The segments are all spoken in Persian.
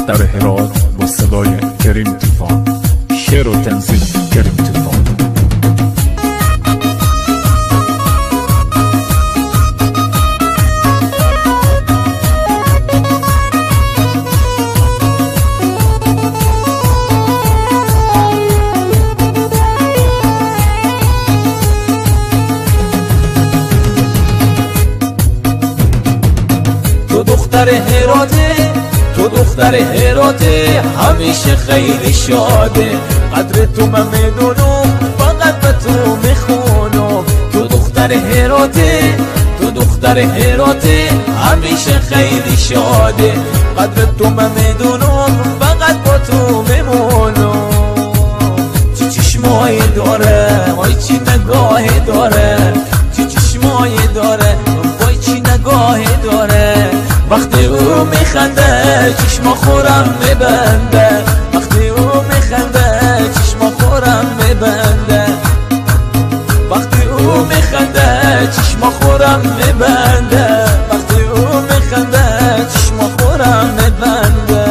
دختر هرات با صدای کریم طوفان، شعر و تنظیم کریم طوفان. تو دختر هراته، تو دختر هراته، همیشه خیلی شاده. قدر تو من میدونم، فقط به تو میخونم. تو دختر هراته، تو دختر هراته، همیشه خیلی شاده. قدر تو من میدونم، فقط با تو میمونم. چی چشمایی داره، وای چی نگاهی داره، چی چشمایی داره، وای چی نگاهی داره. وقتی او میخنده چشم خورم میبنده، وقتی او میخنده چشم خورم میبنده، وقتی او میخنده چشم خورم میبنده، وقتی او میخنده چشم خورم میبنده.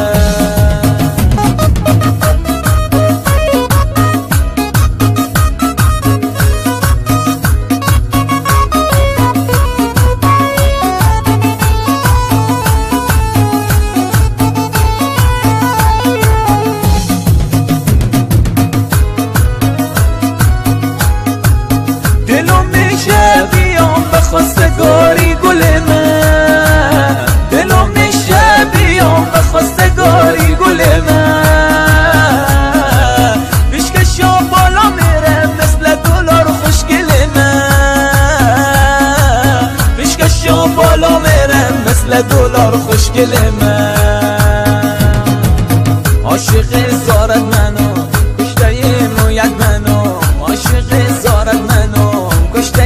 بیام به خواستگاری گل من، دلم میشه بیام به خواستگاری گل من. پیشکشا بالا میره مثل دلار خوشگل من، پیشکشا بالا میره مثل دلار خوشگل من. عاشق زارت منو کشته مویت منو، عاشق زارت منو کشته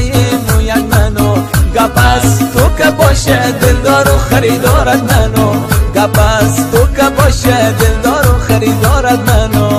مویت منو. گپ از تو که باشه دلدار و خریدارت منو، گپ از تو که باشه دلدار و خریدارت منو.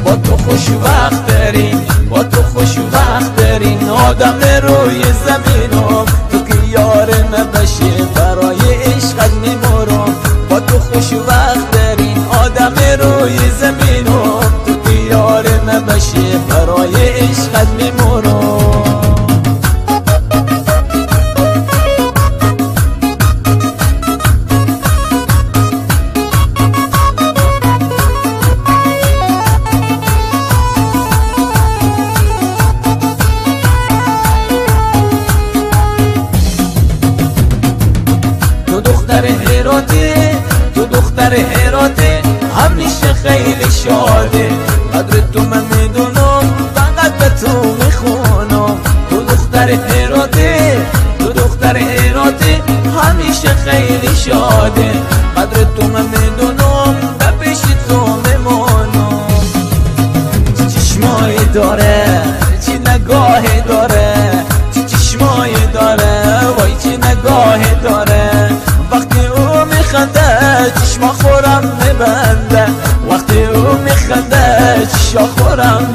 با تو خوشوقت ترین، با تو خوشوقت ترین آدم روی زمینم. تو که یار نباشی برای عشقت میمرم. با تو خوشوقت ترین آدم روی زمینم. تو که یار نباشی برای عشقت میمرم. تو دختر هراته، تو دختر هراته، همیشه خیلی شاده. قدر تو من میدونم، فقط به تو میخونم. تو دختر هراته، تو دختر هراته، همیشه خیلی شاده. قدر تو من میدونم، به پیش تو میمونم. چی چشمایی داره، چی نگاهی داره، چی چشمایی داره، وای چی نگاهی داره. وقتی او میخنده چشم خورم میبنده، وقتی او میخنده چشم خورم